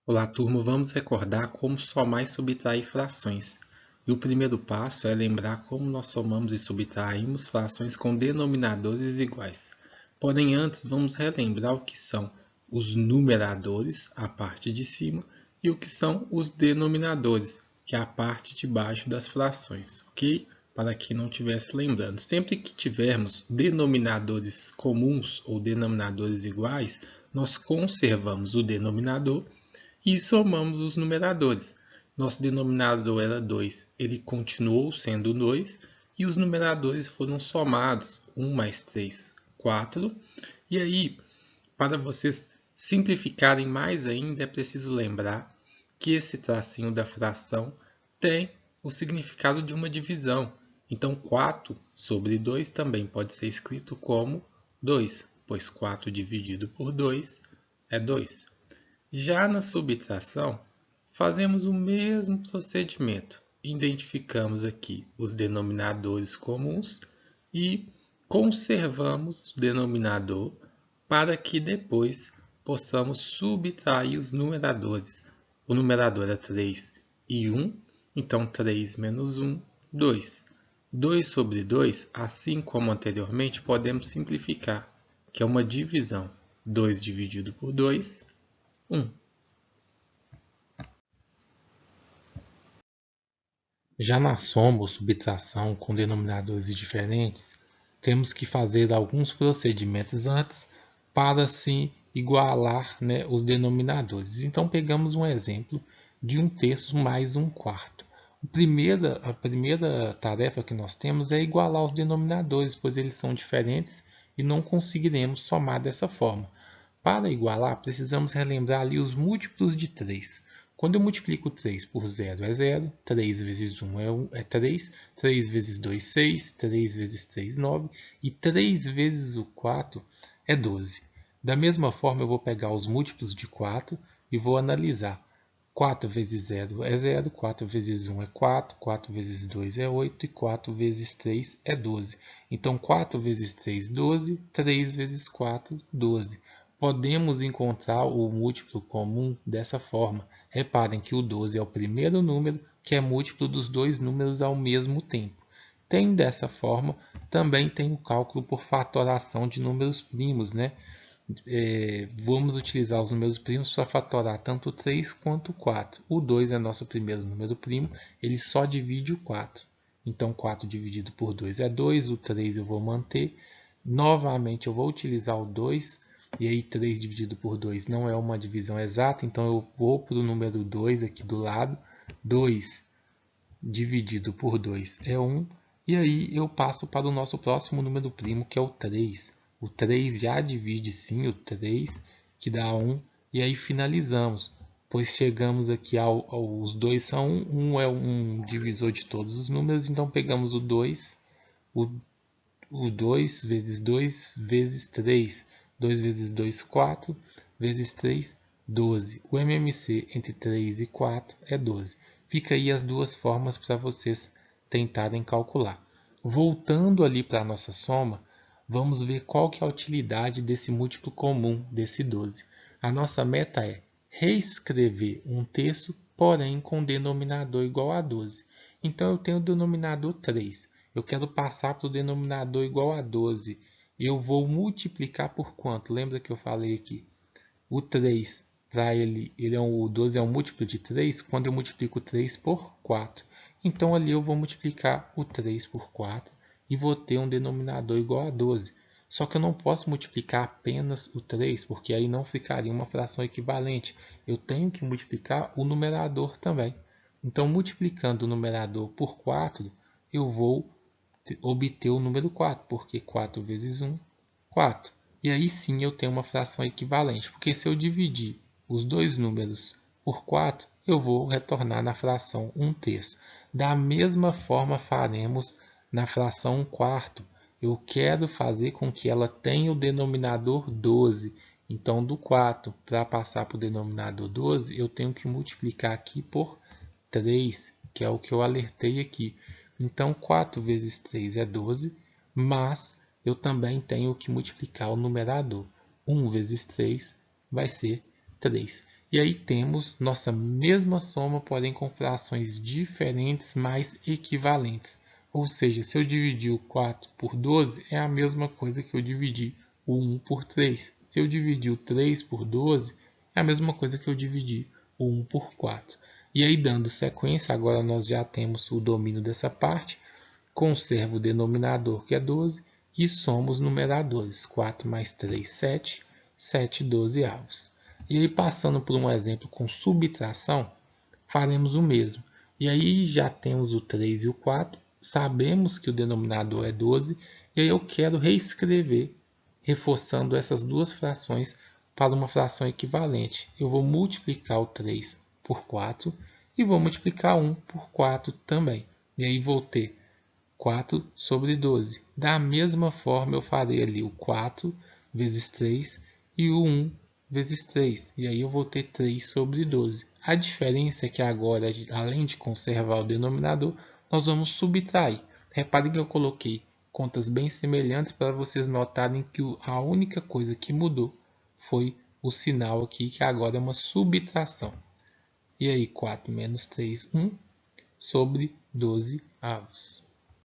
Olá, turma. Vamos recordar como somar e subtrair frações. E o primeiro passo é lembrar como nós somamos e subtraímos frações com denominadores iguais. Porém, antes, vamos relembrar o que são os numeradores, a parte de cima, e o que são os denominadores, que é a parte de baixo das frações, ok? Para quem não estivesse lembrando, sempre que tivermos denominadores comuns ou denominadores iguais, nós conservamos o denominador e somamos os numeradores. Nosso denominador era 2, ele continuou sendo 2, e os numeradores foram somados, 1 mais 3, 4. E aí, para vocês simplificarem mais ainda, é preciso lembrar que esse tracinho da fração tem o significado de uma divisão. Então, 4 sobre 2 também pode ser escrito como 2, pois 4 dividido por 2 é 2. Já na subtração, fazemos o mesmo procedimento. Identificamos aqui os denominadores comuns e conservamos o denominador para que depois possamos subtrair os numeradores. O numerador é 3 e 1, então 3 menos 1, 2. 2 sobre 2, assim como anteriormente, podemos simplificar, que é uma divisão. 2 dividido por 2, 1. Já na soma ou subtração com denominadores diferentes, temos que fazer alguns procedimentos antes para se igualar, os denominadores. Então, pegamos um exemplo de 1/3 mais 1/4. A primeira tarefa que nós temos é igualar os denominadores, pois eles são diferentes e não conseguiremos somar dessa forma. Para igualar, precisamos relembrar ali os múltiplos de 3. Quando eu multiplico 3 por 0 é 0, 3 vezes 1 é 3, 3 vezes 2 6, 3 vezes 3 9 e 3 vezes o 4 é 12. Da mesma forma, eu vou pegar os múltiplos de 4 e vou analisar. 4 vezes 0 é 0, 4 vezes 1 é 4, 4 vezes 2 é 8 e 4 vezes 3 é 12. Então, 4 vezes 3, 12, 3 vezes 4, 12. Podemos encontrar o múltiplo comum dessa forma. Reparem que o 12 é o primeiro número que é múltiplo dos dois números ao mesmo tempo. Tem dessa forma, também tem o cálculo por fatoração de números primos, vamos utilizar os números primos para fatorar tanto o 3 quanto o 4. O 2 é nosso primeiro número primo, ele só divide o 4. Então, 4 dividido por 2 é 2, o 3 eu vou manter. Novamente, eu vou utilizar o 2, e aí 3 dividido por 2 não é uma divisão exata, então eu vou para o número 2 aqui do lado. 2 dividido por 2 é 1, e aí eu passo para o nosso próximo número primo, que é o 3. O 3 já divide sim o 3, que dá 1, e aí finalizamos, pois chegamos aqui os dois são 1, 1 é um divisor de todos os números, então pegamos o 2, o 2 vezes 2 vezes 3, 2 vezes 2, 4, vezes 3, 12. O MMC entre 3 e 4 é 12. Fica aí as duas formas para vocês tentarem calcular. Voltando ali para a nossa soma, vamos ver qual que é a utilidade desse múltiplo comum, desse 12. A nossa meta é reescrever 1/3, porém com denominador igual a 12. Então eu tenho o denominador 3. Eu quero passar para o denominador igual a 12. Eu vou multiplicar por quanto? Lembra que eu falei aqui? O 3, para o 12 é um múltiplo de 3, quando eu multiplico 3 por 4. Então, ali eu vou multiplicar o 3 por 4 e vou ter um denominador igual a 12. Só que eu não posso multiplicar apenas o 3, porque aí não ficaria uma fração equivalente. Eu tenho que multiplicar o numerador também. Então, multiplicando o numerador por 4, eu vou obter o número 4, porque 4 vezes 1, 4. E aí sim eu tenho uma fração equivalente, porque se eu dividir os dois números por 4, eu vou retornar na fração 1/3. Da mesma forma faremos na fração 1/4. Eu quero fazer com que ela tenha o denominador 12. Então, do 4 para passar para o denominador 12, eu tenho que multiplicar aqui por 3, que é o que eu alertei aqui. Então, 4 vezes 3 é 12, mas eu também tenho que multiplicar o numerador. 1 vezes 3 vai ser 3. E aí temos nossa mesma soma, porém com frações diferentes, mas equivalentes. Ou seja, se eu dividir o 4 por 12, é a mesma coisa que eu dividir o 1 por 3. Se eu dividir o 3 por 12, é a mesma coisa que eu dividir o 1 por 4. E aí, dando sequência, agora nós já temos o domínio dessa parte. Conservo o denominador, que é 12, e somo os numeradores. 4 mais 3, 7. 7 dozeavos. E aí, passando por um exemplo com subtração, faremos o mesmo. E aí já temos o 3 e o 4, sabemos que o denominador é 12, e aí eu quero reescrever, reforçando essas duas frações para uma fração equivalente. Eu vou multiplicar o 3 por 4 e vou multiplicar 1 por 4 também. E aí vou ter 4 sobre 12. Da mesma forma, eu farei ali o 4 vezes 3 e o 1 vezes 3. E aí eu vou ter 3 sobre 12. A diferença é que agora, além de conservar o denominador, nós vamos subtrair. Reparem que eu coloquei contas bem semelhantes para vocês notarem que a única coisa que mudou foi o sinal aqui, que agora é uma subtração. E aí, 4 menos 3, 1 sobre 12 avos.